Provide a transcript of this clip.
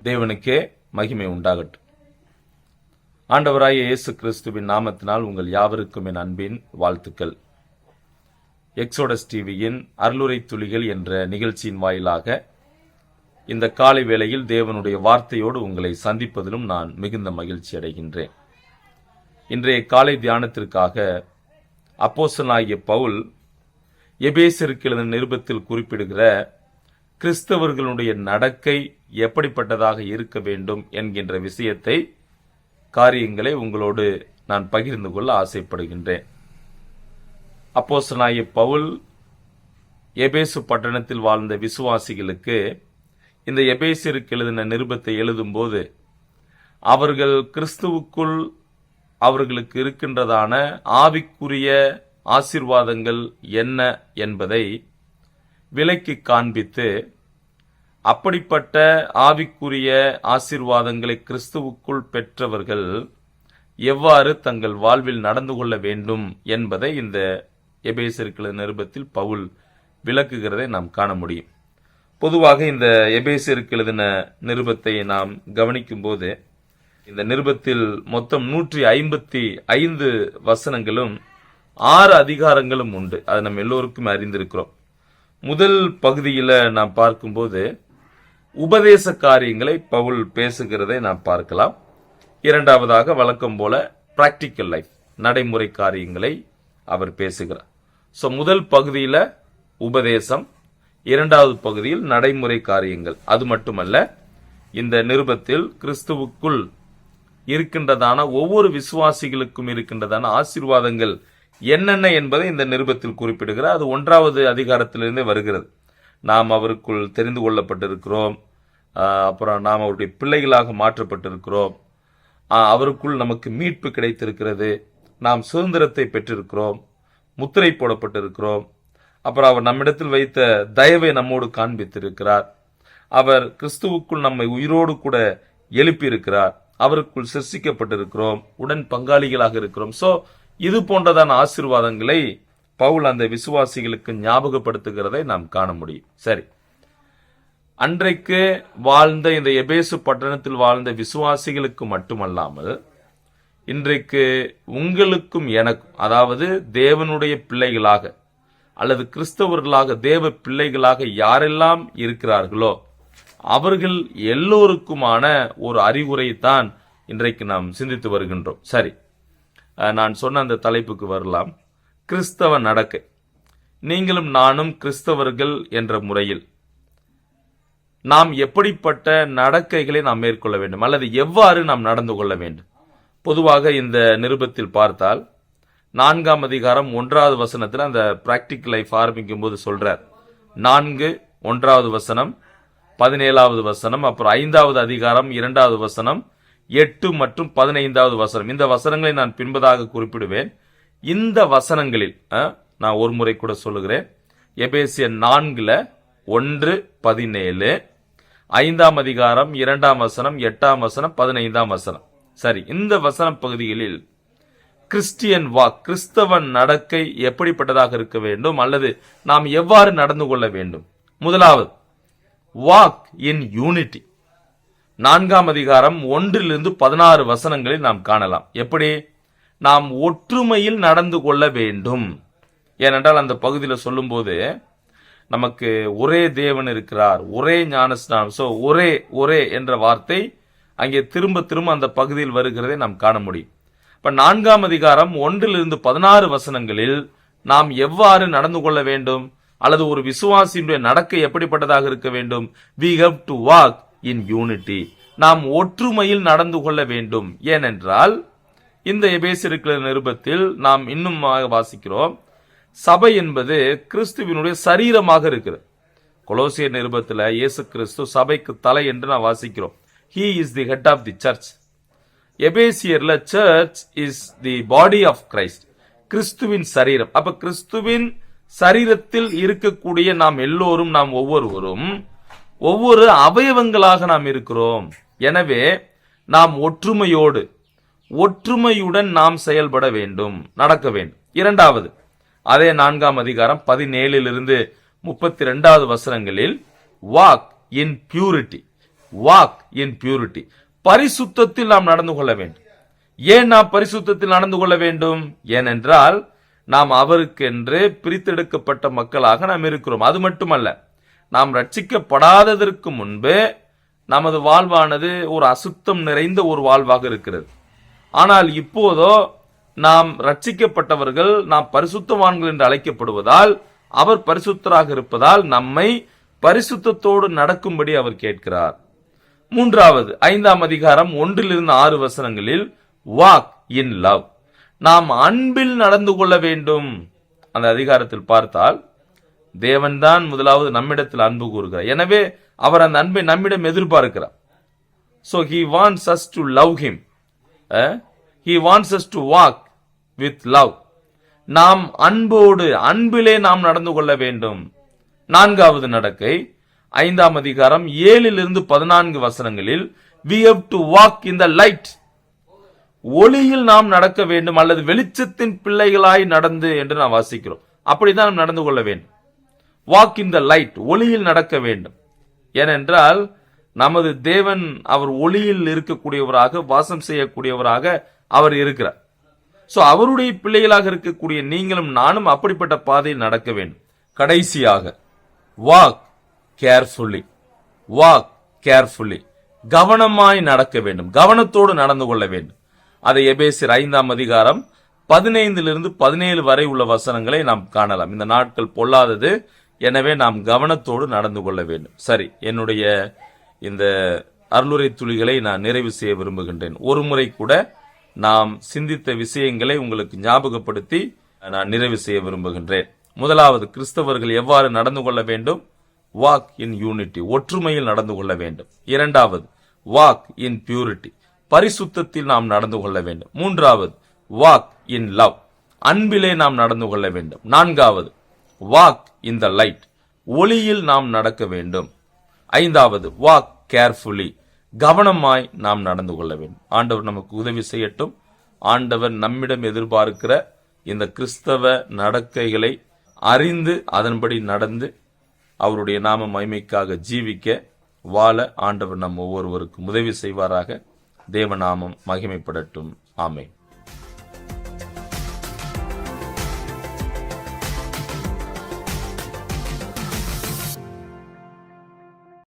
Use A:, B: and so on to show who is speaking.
A: தேவனுக்கே மகிமை உண்டாகட்டும். ஆண்டவராகிய இயேசு கிறிஸ்துவின் நாமத்தினால் உங்கள் யாவருக்கும் என் அன்பின் வாழ்த்துக்கள். எக்ஸோடஸ் டிவியின் அருளுரை துளிகள் என்ற நிகழ்ச்சியின் வாயிலாக இந்த காலை வேளையில் தேவனுடைய வார்த்தையோடு உங்களை சந்திப்பதிலும் நான் மிகுந்த மகிழ்ச்சி அடைகின்றேன். இன்றைய காலை தியானத்திற்காக அப்போஸ்தலனாகிய பவுல் எபேசியருக்கு எழுதின நிருபத்தில் குறிப்பிடுகிற கிறிஸ்தவர்களுடைய நடக்கை எப்படிப்பட்டதாக இருக்க வேண்டும் என்கின்ற விஷயத்தை காரியங்களை உங்களோடு நான் பகிர்ந்து கொள்ள ஆசைப்படுகின்றேன். அப்போஸ்தலனாகிய பவுல் எபேசு பட்டணத்தில் வாழ்ந்த விசுவாசிகளுக்கு இந்த எபேசியருக்கு எழுதின நிருபத்தை எழுதும்போது அவர்கள் கிறிஸ்துவுக்குள் அவர்களுக்கு இருக்கின்றதான ஆவிக்குரிய ஆசீர்வாதங்கள் என்ன என்பதை விலக்கி காண்பித்து, அப்படிப்பட்ட ஆவிக்குரிய ஆசீர்வாதங்களை கிறிஸ்துவுக்குள் பெற்றவர்கள் எவ்வாறு தங்கள் வாழ்வில் நடந்து கொள்ள வேண்டும் என்பதை இந்த எபேசியருக்கு நிருபத்தில் பவுல் விளக்குகிறதை நாம் காண முடியும். பொதுவாக இந்த எபேசியருக்கு எழுதின நிருபத்தை நாம் கவனிக்கும் போது இந்த நிருபத்தில் மொத்தம் 155 வசனங்களும் 6 அதிகாரங்களும் உண்டு. அது நம்ம எல்லோருக்கும் அறிந்திருக்கிறோம். முதல் பகுதியில் நாம் பார்க்கும்போது உபதேச காரியங்களை பவுல் பேசுகிறதை நாம் பார்க்கலாம். இரண்டாவதாக வழக்கம் போல பிராக்டிக்கல் லைஃப், நடைமுறை காரியங்களை அவர் பேசுகிறார். முதல் பகுதியில் உபதேசம், இரண்டாவது பகுதியில் நடைமுறை காரியங்கள். அது மட்டுமல்ல, இந்த நிருபத்தில் கிறிஸ்துவுக்குள் இருக்கின்றதான ஒவ்வொரு விசுவாசிகளுக்கும் இருக்கின்றதான ஆசீர்வாதங்கள் என்னென்ன என்பதை இந்த நிருபத்தில் குறிப்பிடுகிறார். அது 1வது அதிகாரத்திலிருந்தே வருகிறது. நாம் அவருக்குள் தெரிந்து கொள்ளப்பட்டிருக்கிறோம், அப்புறம் நாம் அவருடைய பிள்ளைகளாக மாற்றப்பட்டிருக்கிறோம், அவருக்குள் நமக்கு மீட்பு கிடைத்திருக்கிறது, நாம் சுதந்திரத்தை பெற்றிருக்கிறோம், முத்திரை போடப்பட்டிருக்கிறோம், அப்புறம் அவர் நம்மிடத்தில் வைத்த தயவை நம்மோடு காண்பித்திருக்கிறார், அவர் கிறிஸ்துவுக்குள் நம்மை உயிரோடு கூட எழுப்பியிருக்கிறார், அவருக்குள் சிருஷ்டிக்கப்பட்டிருக்கிறோம், உடன் பங்காளிகளாக இருக்கிறோம். இது போன்றதான ஆசீர்வாதங்களை பவுல் அந்த விசுவாசிகளுக்கு ஞாபகப்படுத்துகிறதை நாம் காண முடியும். சரி, அன்றைக்கு வாழ்ந்த இந்த எபேசு பட்டணத்தில் வாழ்ந்த விசுவாசிகளுக்கு மட்டுமல்லாமல் இன்றைக்கு உங்களுக்கும் எனக்கும், அதாவது தேவனுடைய பிள்ளைகளாக அல்லது கிறிஸ்தவர்களாக தேவ பிள்ளைகளாக யாரெல்லாம் இருக்கிறார்களோ அவர்கள் எல்லோருக்குமான ஒரு அறிவுரைத்தான் இன்றைக்கு நாம் சிந்தித்து வருகின்றோம். சரி, நான் சொன்ன அந்த தலைப்புக்கு வரலாம். கிறிஸ்தவ நடக்கை. நீங்களும் நானும் கிறிஸ்தவர்கள் என்ற முறையில் நாம் எப்படிப்பட்ட நடக்கைகளை நாம் மேற்கொள்ள வேண்டும் அல்லது எவ்வாறு நாம் நடந்து கொள்ள வேண்டும்? பொதுவாக இந்த நிருபத்தில் பார்த்தால் 4ஆம் அதிகாரம் 1வது வசனத்தில் அந்த பிராக்டிக்கல் லைஃப் ஆரம்பிக்கும் போது சொல்றார். 4:1 வசனம், 17வது வசனம், அப்புறம் 5வது அதிகாரம் 2வது வசனம், 8 மற்றும் 15வது வசனம். இந்த வசனங்களை நான் பின்பதாக குறிப்பிடுவேன். இந்த வசனங்களில் நான் ஒரு முறை கூட சொல்லுகிறேன். எபேசியர் 4:1-17, 5ஆம் அதிகாரம் 2ஆம் வசனம், 8ஆம் வசனம், 15ஆம் வசனம். சரி, இந்த வசன பகுதிகளில் கிறிஸ்டியன் வாக், கிறிஸ்தவன் நடக்கை எப்படிப்பட்டதாக இருக்க வேண்டும் அல்லது நாம் எவ்வாறு நடந்து கொள்ள வேண்டும்? முதலாவது, வாக் இன் யூனிட்டி. 4ஆம் அதிகாரம் 1-16 வசனங்களில் நாம் காணலாம். எப்படி நாம் ஒற்றுமையில் நடந்து கொள்ள வேண்டும். ஏனென்றால் அந்த பகுதியில் சொல்லும் போது நமக்கு ஒரே தேவன் இருக்கிறார், ஒரே ஞானஸ்நானம், ஒரே என்ற வார்த்தை அங்கே திரும்ப திரும்ப அந்த பகுதியில் வருகிறதை நாம் காண முடியும். இப்ப 4ஆம் அதிகாரம் 1-16 வசனங்களில் நாம் எவ்வாறு நடந்து கொள்ள வேண்டும் அல்லது ஒரு விசுவாசியினுடைய நடக்கை எப்படிப்பட்டதாக இருக்க வேண்டும்? we have to walk in unity. நாம் ஒற்றுமையில் நடந்து கொள்ள வேண்டும். ஏனென்றால் இந்த எபேசியருக்கு நிருபத்தில் நாம் இன்னும் வாசிக்கிறோம், சபை என்பது கிறிஸ்துவினுடைய சரீரமாக இருக்கிறது. கொலோசியர் நிருபத்தில் இயேசு கிறிஸ்து சபைக்கு தலை என்று நாம் வாசிக்கிறோம். he is the head of the church. எபேசியர்ல church is the body of Christ, கிறிஸ்துவின் சரீரம். அப்ப கிறிஸ்துவின் சரீரத்தில் இருக்கக்கூடிய நாம் எல்லோரும், நாம் ஒவ்வொருவரும் ஒவ்வொரு அவயவங்களாக நாம் இருக்கிறோம். எனவே நாம் ஒற்றுமையுடன் நாம் செயல்பட வேண்டும், நடக்க வேண்டும். இரண்டாவது, அதே 4ஆம் அதிகாரம் 17-32 வசனங்களில் walk in purity, walk in purity. பரிசுத்தத்தில் நாம் நடந்து கொள்ள வேண்டும். ஏன் நாம் பரிசுத்தத்தில் நடந்து கொள்ள வேண்டும்? ஏனென்றால் நாம் அவருக்கென்று பிரித்தெடுக்கப்பட்ட மக்களாக நாம் இருக்கிறோம். அது மட்டுமல்ல, நாம் ரட்சிக்கப்படாததற்கு முன்பு நமது வாழ்வானது ஒரு அசுத்தம் நிறைந்த ஒரு வாழ்வாக இருக்கிறது. ஆனால் இப்போதோ நாம் ரட்சிக்கப்பட்டவர்கள், நாம் பரிசுத்தவான்கள் என்று அழைக்கப்படுவதால், அவர் பரிசுத்தராக இருப்பதால் நம்மை பரிசுத்தத்தோடு நடக்கும்படி அவர் கேட்கிறார். மூன்றாவது 5ஆம் அதிகாரம் 1-6 வசனங்களில் வாக் இன் லவ். நாம் அன்பில் நடந்து கொள்ள வேண்டும். அந்த அதிகாரத்தில் பார்த்தால் தேவன்தான் முதலாவது நம்மிடத்தில் அன்பு கூறுகிறார். எனவே அவர் அந்த அன்பை நம்மிடம் எதிர்பார்க்கிறார். So he wants us to love him. He wants us to walk with love. நாம் அன்போடு, அன்பிலே நாம் நடந்து கொள்ள வேண்டும். 4வது நடக்கை 5ஆம் அதிகாரம் 7-14 வசனங்களில் we have to walk in the light. ஒளியில் நாம் நடக்க வேண்டும், அல்லது வெளிச்சத்தின் பிள்ளைகளாய் நடந்து என்று நாம் வாசிக்கிறோம். அப்படிதான் நாம் நடந்து கொள்ள வேண்டும். வாக் இன் த லைட், ஒளியில் நடக்க வேண்டும். ஏனென்றால் நமது தேவன் அவர் ஒளியில் இருக்கக்கூடியவராக, வாசம் செய்யக்கூடியவராக அவர் இருக்கிறார். சோ அவருடைய பிள்ளைகளாக இருக்கக்கூடிய நீங்களும் நானும் அப்படிப்பட்ட பாதையில் நடக்க வேண்டும். கடைசியாக வாக் கேர்ஃபுல்லி. வாக் கேர்ஃபுல்லி, கவனமாய் நடக்க வேண்டும், கவனத்தோடு நடந்து கொள்ள வேண்டும். அதை எபேசியர் 5ஆம் அதிகாரம் 15-17 வரை உள்ள வசனங்களை நாம் காணலாம். இந்த நாட்கள் பொல்லாதது, எனவே நாம் கவனத்தோடு நடந்து கொள்ள வேண்டும். சரி, என்னுடைய இந்த அருளுரை துளிகளை நான் நிறைவு செய்ய விரும்புகின்றேன். ஒரு முறை கூட நாம் சிந்தித்த விஷயங்களை உங்களுக்கு ஞாபகப்படுத்தி நான் நிறைவு செய்ய விரும்புகின்றேன். முதலாவது, கிறிஸ்தவர்கள் எவ்வாறு நடந்து கொள்ள வேண்டும்? வாக் இன் யூனிட்டி, ஒற்றுமையில் நடந்து கொள்ள வேண்டும். இரண்டாவது, வாக் இன் பியூரிட்டி, பரிசுத்தத்தில் நாம் நடந்து கொள்ள வேண்டும். மூன்றாவது, வாக் இன் லவ், அன்பிலே நாம் நடந்து கொள்ள வேண்டும். நான்காவது, வாக் இன் த லைட், ஒளியில் நாம் நடக்க வேண்டும். ஐந்தாவது, வாக் கேர்ஃபுல்லி, கவனமாய் நாம் நடந்து கொள்ள வேண்டும். ஆண்டவர் நமக்கு உதவி செய்யட்டும். ஆண்டவர் நம்மிடம் எதிர்பார்க்கிற இந்த கிறிஸ்தவ நடக்கைகளை அறிந்து அதன்படி நடந்து அவருடைய நாம மகிமைக்காக ஜீவிக்க வாழ ஆண்டவர் நம் ஒவ்வொருவருக்கும் உதவி செய்வாராக. தேவநாமம் மகிமைப்படட்டும். ஆமென்.